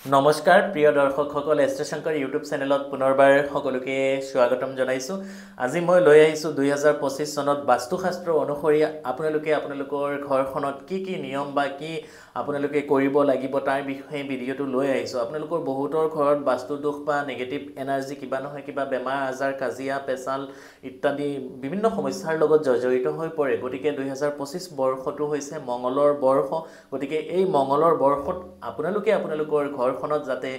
নমস্কাৰ প্ৰিয় দৰ্শকসকল এষ্ট্ৰেশংকৰ ইউটিউব চেনেলত পুনৰবাৰ সকলোকে স্বাগতম জনাইছোঁ। আজি মই লৈ আহিছোঁ 2025 চনত বাস্তুশাস্ত্ৰ অনুসৰি আপোনালোকৰ ঘৰখনত কি নিয়ম বা কি আপোনালোকে কৰিব লাগিব তাৰ বিষয়ে ভিডিঅ'টো লৈ আহিছোঁ। আপোনালোকৰ বহুতৰ ঘৰত বাস্তু দোষ বা নেগেটিভ এনাৰ্জি কিবা নহয় কিবা বেমাৰ আজাৰ কাজিয়া পেচাল ইত্যাদি বিভিন্ন সমস্যাৰ লগত জড়িত হৈ পৰে। গতিকে 2025 বৰ্ষটো হৈছে মঙ্গলৰ বৰ্ষ। গতিকে এই মঙ্গলৰ বৰ্ষত আপোনালোকৰ ঘৰখনত যাতে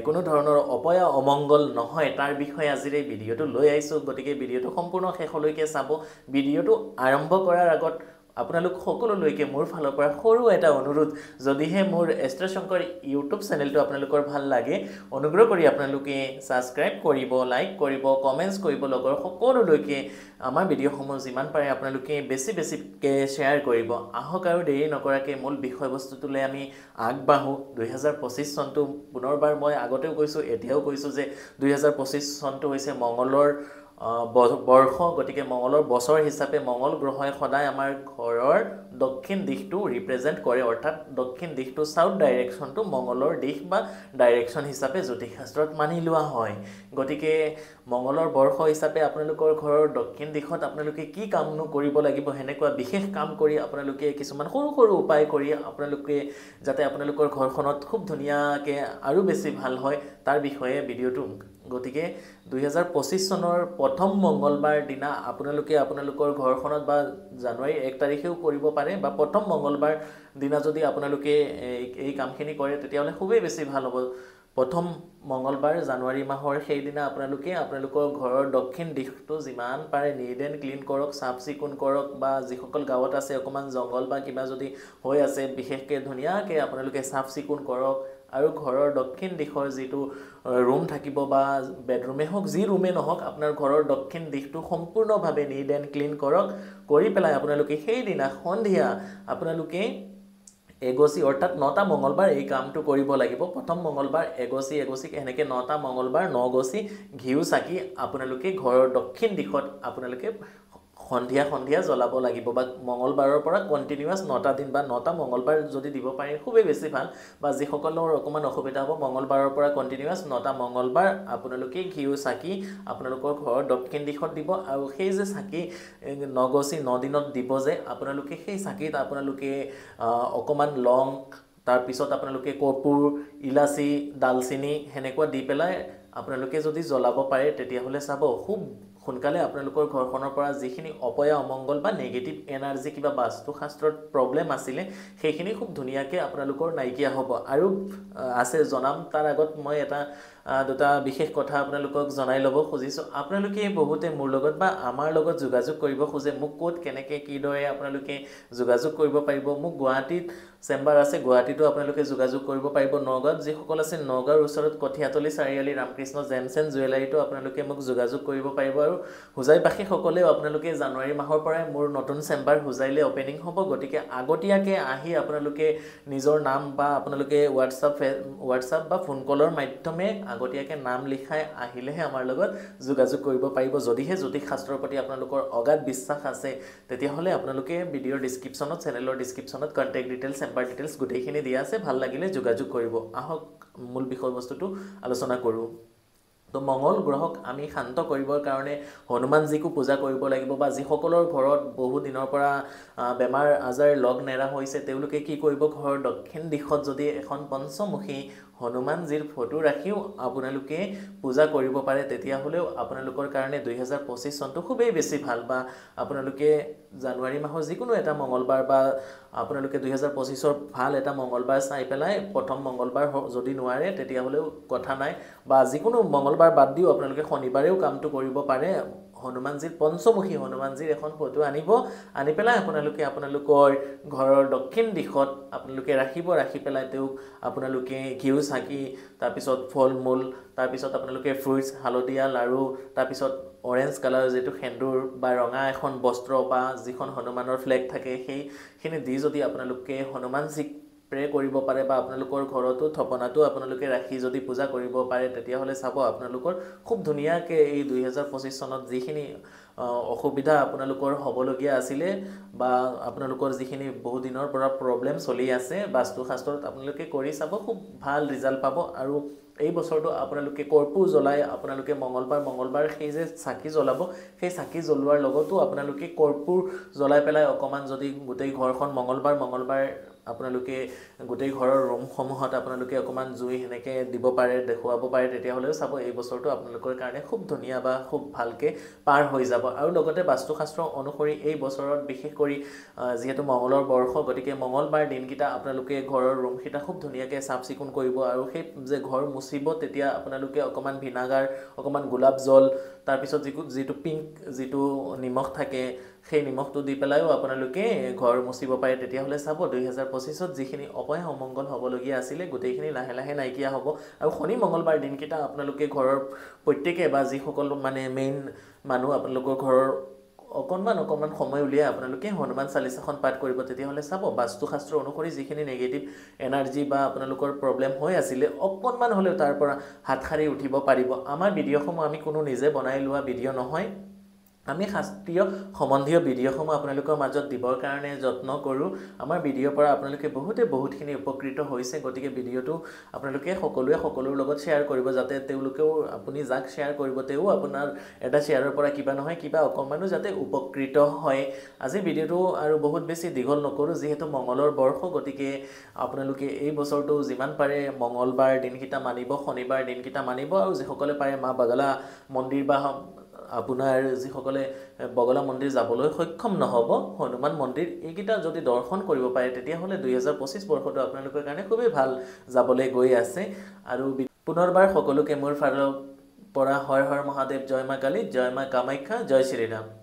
কোনো ধৰণৰ অপয়া অমংগল নহয় তাৰ বিষয়ে আজিৰ এই ভিডিঅ'টো লৈ আহিছোঁ। গতিকে ভিডিঅ'টো সম্পূৰ্ণ শেষলৈকে চাব। ভিডিঅ'টো আৰম্ভ কৰাৰ আগত আপোনালোক সকলোলৈকে মোৰ ফালৰ পৰা সৰু এটা অনুৰোধ, যদিহে মোৰ এষ্ট্ৰেশংকৰ ইউটিউব চেনেলটো আপোনালোকৰ ভাল লাগে অনুগ্ৰহ কৰি আপোনালোকে ছাবস্ক্ৰাইব কৰিব, লাইক কৰিব, কমেণ্টছ কৰিব, লগৰ সকলোলৈকে আমাৰ ভিডিঅ'সমূহ যিমান পাৰে আপোনালোকে বেছিকৈ শ্বেয়াৰ কৰিব। আহক আৰু দেৰি নকৰাকৈ মূল বিষয়বস্তুটোলৈ আমি আগবাঢ়োঁ। 2025 চনটো পুনৰবাৰ মই আগতেও কৈছোঁ এতিয়াও কৈছোঁ যে 2025 চনটো হৈছে মঙ্গলৰ বৰ্ষ। গতিকে মঙ্গলৰ বছৰ হিচাপে মঙ্গল গ্ৰহই সদায় আমাৰ ঘৰৰ দক্ষিণ দিশটো ৰিপ্ৰেজেণ্ট কৰে, অৰ্থাৎ দক্ষিণ দিশটো চাউথ ডাইৰেকশ্যনটো মঙ্গলৰ দিশ বা ডাইৰেকশ্যন হিচাপে জ্যোতিষশাস্ত্ৰত মানি লোৱা হয়। গতিকে মঙ্গলৰ বৰ্ষ হিচাপে আপোনালোকৰ ঘৰৰ দক্ষিণ দিশত আপোনালোকে কি কামনো কৰিব লাগিব, সেনেকুৱা বিশেষ কাম কৰি আপোনালোকে কিছুমান সৰু উপায় কৰি আপোনালোকে যাতে আপোনালোকৰ ঘৰখনত খুব ধুনীয়াকৈ আৰু বেছি ভাল হয় তাৰ বিষয়ে ভিডিঅ'টো। গতিকে 2025 চনৰ প্ৰথম মঙ্গলবাৰ দিনা আপোনালোকে আপোনালোকৰ ঘৰখনত বা জানুৱাৰী 1 তাৰিখেও কৰিব পাৰে বা প্ৰথম মঙ্গলবাৰ দিনা যদি আপোনালোকে এই কামখিনি কৰে তেতিয়াহ'লে খুবেই বেছি ভাল হ'ব। প্ৰথম মঙ্গলবাৰ জানুৱাৰী মাহৰ সেইদিনা আপোনালোকৰ ঘৰৰ দক্ষিণ দিশটো যিমান পাৰে নিট এণ্ড ক্লিন কৰক, চাফ চিকুণ কৰক, বা যিসকল গাঁৱত আছে অকণমান জংঘল বা কিবা যদি হৈ আছে বিশেষকৈ ধুনীয়াকৈ আপোনালোকে চাফ চিকুণ কৰক। আৰু ঘৰৰ দক্ষিণ দিশৰ যিটো ৰুম থাকিব বা বেডৰুমেই হওক যি ৰুমেই নহওক আপোনাৰ ঘৰৰ দক্ষিণ দিশটো সম্পূৰ্ণভাৱে নিট এণ্ড ক্লিন কৰক। কৰি পেলাই আপোনালোকে সেইদিনা সন্ধিয়া আপোনালোকে এগচি অৰ্থাৎ 9টা মঙ্গলবাৰ এই কামটো কৰিব লাগিব। প্ৰথম মঙ্গলবাৰ এগচি এনেকৈ 9টা মঙ্গলবাৰ 9 গছি ঘিউ চাকি আপোনালোকে ঘৰৰ দক্ষিণ দিশত আপোনালোকে সন্ধিয়া জ্বলাব লাগিব বা মঙ্গলবাৰৰ পৰা কণ্টিনিউৱাছ 9টা দিন বা 9টা মঙ্গলবাৰ যদি দিব পাৰে খুবেই বেছি ভাল। বা যিসকলৰ অকণমান অসুবিধা হ'ব মঙ্গলবাৰৰ পৰা কণ্টিনিউৱাছ 9টা মঙ্গলবাৰ আপোনালোকে ঘিউ চাকি আপোনালোকৰ ঘৰৰ দক্ষিণ দিশত দিব। আৰু সেই যে চাকি 9 গছি 9 দিনত দিব যে আপোনালোকে সেই চাকিত আপোনালোকে অকণমান লং, তাৰপিছত আপোনালোকে কৰ্পূৰ, ইলাচি, ডালচিনি সেনেকুৱা দি পেলাই আপোনালোকে যদি জ্বলাব পাৰে তেতিয়াহ'লে চাব খুব সোনকালে আপোনালোকৰ ঘৰখনৰ পৰা যিখিনি অপয়া অমংগল বা নেগেটিভ এনাৰ্জি কিবা বাস্তুশাস্ত্ৰত প্ৰব্লেম আছিলে সেইখিনি খুব ধুনীয়াকৈ আপোনালোকৰ নাইকিয়া হ'ব। আৰু আছে জনাম তাৰ আগত মই দুটা বিশেষ কথা আপোনালোকক জনাই ল'ব খুজিছোঁ। আপোনালোকে বহুতে মোৰ লগত বা আমাৰ লগত যোগাযোগ কৰিব খোজে, মোক ক'ত কেনেকৈ কিদৰে আপোনালোকে যোগাযোগ কৰিব পাৰিব। মোক গুৱাহাটীত চেম্বাৰ আছে, গুৱাহাটীতো আপোনালোকে যোগাযোগ কৰিব পাৰিব। নগাঁৱত যিসকল আছে নগাঁৱৰ ওচৰত কঠীয়াতলি চাৰিআলি ৰামকৃষ্ণ জেমছ এণ্ড জুৱেলাৰীতো আপোনালোকে মোক যোগাযোগ কৰিব পাৰিব। আৰু হোজাইবাসীসকলেও আপোনালোকে জানুৱাৰী মাহৰ পৰাই মোৰ নতুন চেম্বাৰ হোজাইলৈ অপেনিং হ'ব। গতিকে আগতীয়াকৈ আহি আপোনালোকে নিজৰ নাম বা আপোনালোকে হোৱাটছআপ বা ফোন কলৰ মাধ্যমে আগতীয়াকৈ নাম লিখাই আহিলেহে আমাৰ লগত যোগাযোগ কৰিব পাৰিব। যদিহে জ্যোতিষ শাস্ত্ৰৰ প্ৰতি আপোনালোকৰ অগাধ বিশ্বাস আছে তেতিয়াহ'লে আপোনালোকে ভিডিঅ'ৰ ডিছক্ৰিপশ্যনত, চেনেলৰ ডিছক্ৰিপশ্যনত কণ্টেক্ট ডিটেইলছ, চেম্বাৰ ডিটেইলছ গোটেইখিনি দিয়া আছে, ভাল লাগিলে যোগাযোগ কৰিব। আহক মূল বিষয়বস্তুটো আলোচনা কৰোঁ। তো মঙ্গল গ্ৰহক আমি শান্ত কৰিবৰ কাৰণে হনুমানজীকো পূজা কৰিব লাগিব। বা যিসকলৰ ঘৰত বহু দিনৰ পৰা বেমাৰ আজাৰ লগ নেৰা হৈছে তেওঁলোকে কি কৰিব, ঘৰৰ দক্ষিণ দিশত যদি এখন পঞ্চমুখী হনুমানজীৰ ফটো ৰাখিও আপোনালোকে পূজা কৰিব পাৰে তেতিয়াহ'লেও আপোনালোকৰ কাৰণে 2025 চনটো খুবেই বেছি ভাল। বা আপোনালোকে জানুৱাৰী মাহৰ যিকোনো এটা মঙ্গলবাৰ বা আপোনালোকে 2025ৰ ভাল এটা মঙ্গলবাৰ চাই পেলাই প্ৰথম মঙ্গলবাৰ যদি নোৱাৰে তেতিয়াহ'লেও কথা নাই, বা যিকোনো মঙ্গলবাৰ বাদ দিও আপোনালোকে শনিবাৰেও কামটো কৰিব পাৰে। হনুমানজীৰ পঞ্চমুখী হনুমানজীৰ এখন ফটো আনি পেলাই আপোনালোকৰ ঘৰৰ দক্ষিণ দিশত আপোনালোকে ৰাখিব। ৰাখি পেলাই তেওঁক আপোনালোকে ঘিউ চাকি, তাৰপিছত ফল মূল, তাৰপিছত আপোনালোকে ফ্ৰুইটছ, হালধীয়া লাড়ু, তাৰপিছত অৰেঞ্জ কালাৰ যিটো সেন্দুৰ বা ৰঙা এখন বস্ত্ৰ বা যিখন হনুমানৰ ফ্লেগ থাকে সেইখিনি দি যদি আপোনালোকে হনুমানজীক প্ৰে কৰিব পাৰে বা আপোনালোকৰ ঘৰতো থপনাটো আপোনালোকে ৰাখি যদি পূজা কৰিব পাৰে তেতিয়াহ'লে চাব আপোনালোকৰ খুব ধুনীয়াকৈ এই 2025 চনত যিখিনি অসুবিধা আপোনালোকৰ হ'বলগীয়া আছিলে বা আপোনালোকৰ যিখিনি বহু দিনৰ পৰা প্ৰব্লেম চলি আছে বাস্তুশাস্ত্ৰত আপোনালোকে কৰি চাব খুব ভাল ৰিজাল্ট পাব আৰু এই বছৰটো আপোনালোকে কৰ্পূৰ জ্বলাই আপোনালোকে মঙ্গলবাৰ সেই যে চাকি জ্বলাব সেই চাকি জ্বলোৱাৰ লগতো আপোনালোকে কৰ্পূৰ জ্বলাই পেলাই অকমান যদি গোটেই ঘৰখন মঙ্গলবাৰ আপোনালোকে গোটেই ঘৰৰ ৰুমসমূহত আপোনালোকে অকমান জুই হেনেকে দিব পাৰে দেখুৱাব পাৰে তেতিয়াহ'লেও চাব এই বছৰটো আপোনালোকৰ কাৰণে খুব ধুনীয়া বা খুব ভালকে পাৰ হৈ যাব আৰু লগতে বাস্তুশাস্ত্ৰ অনুসৰি এই বছৰত বিশেষ কৰি যেহেতু মঙ্গলৰ বৰ্ষ গতিকে মঙ্গলবাৰ দিনকিটা আপোনালোকে ঘৰৰ ৰুমকিটা খুব ধুনীয়াকৈ চাফ চিকুণ কৰিব আৰু সেই যে ঘৰ মুচিব তেতিয়া আপোনালোকে অকমান ভিনাগাৰ অকমান গোলাপ জল তাৰ পিছত যিটো পিংক যিটো নিমখ থাকে সেই নিমখটো দি পেলাইও আপোনালোকে ঘৰ মুচিব পাৰে তেতিয়াহ'লে চাব 2025ত যিখিনি অপয় অমংগল হ'বলগীয়া আছিলে গোটেইখিনি লাহে লাহে নাইকিয়া হ'ব আৰু শনি মঙ্গলবাৰ দিনকিটা আপোনালোকে ঘৰৰ প্ৰত্যেকে বা যিসকল মানে মেইন মানুহ আপোনালোকৰ ঘৰৰ অকণমান সময় উলিয়াই আপোনালোকে হনুমান চালিচাখন পাঠ কৰিব তেতিয়াহ'লে চাব বাস্তুশাস্ত্ৰ অনুসৰি যিখিনি নেগেটিভ এনাৰ্জি বা আপোনালোকৰ প্ৰব্লেম হৈ আছিলে অকণমান হ'লেও তাৰ পৰা হাত সাৰি উঠিব পাৰিব আমাৰ ভিডিঅ'সমূহ আমি কোনো নিজে বনাই লোৱা ভিডিঅ' নহয় আমি শাস্ত্ৰীয় সম্বন্ধীয় ভিডিঅ'সমূহ আপোনালোকৰ মাজত দিবৰ কাৰণে যত্ন কৰোঁ আমাৰ ভিডিঅ'ৰ পৰা আপোনালোকে বহুতখিনি উপকৃত হৈছে গতিকে ভিডিঅ'টো আপোনালোকে সকলোৰ লগত শ্বেয়াৰ কৰিব যাতে তেওঁলোকেও আপুনি যাক শ্বেয়াৰ কৰিব তেওঁ আপোনাৰ এটা শ্বেয়াৰৰ পৰা কিবা নহয় কিবা অকমানো যাতে উপকৃত হয় আজি ভিডিঅ'টো আৰু বহুত বেছি দীঘল নকৰোঁ যিহেতু মঙ্গলৰ বৰ্ষ গতিকে আপোনালোকে এই বছৰটো যিমান পাৰে মঙ্গলবাৰ দিনকিটা মানিব শনিবাৰ দিনকিটা মানিব আৰু যিসকলে পাৰে মা বগলা মন্দিৰ বা আপোনাৰ যিসকলে বগলা মন্দিৰ যাবলৈ সক্ষম নহব হনুমান মন্দিৰ এইকেইটা যদি দৰ্শন কৰিব পাৰে তেতিয়াহ'লে 2025 বৰ্ষটো আপোনালোকৰ কাৰণে খুবেই ভাল যাবলৈ গৈ আছে আৰু পুনৰবাৰ সকলোকে মোৰ ফালৰ পৰা হৰ হৰ মহাদেৱ জয় মা কালী জয় মা কামাখ্যা জয় শ্ৰীৰাম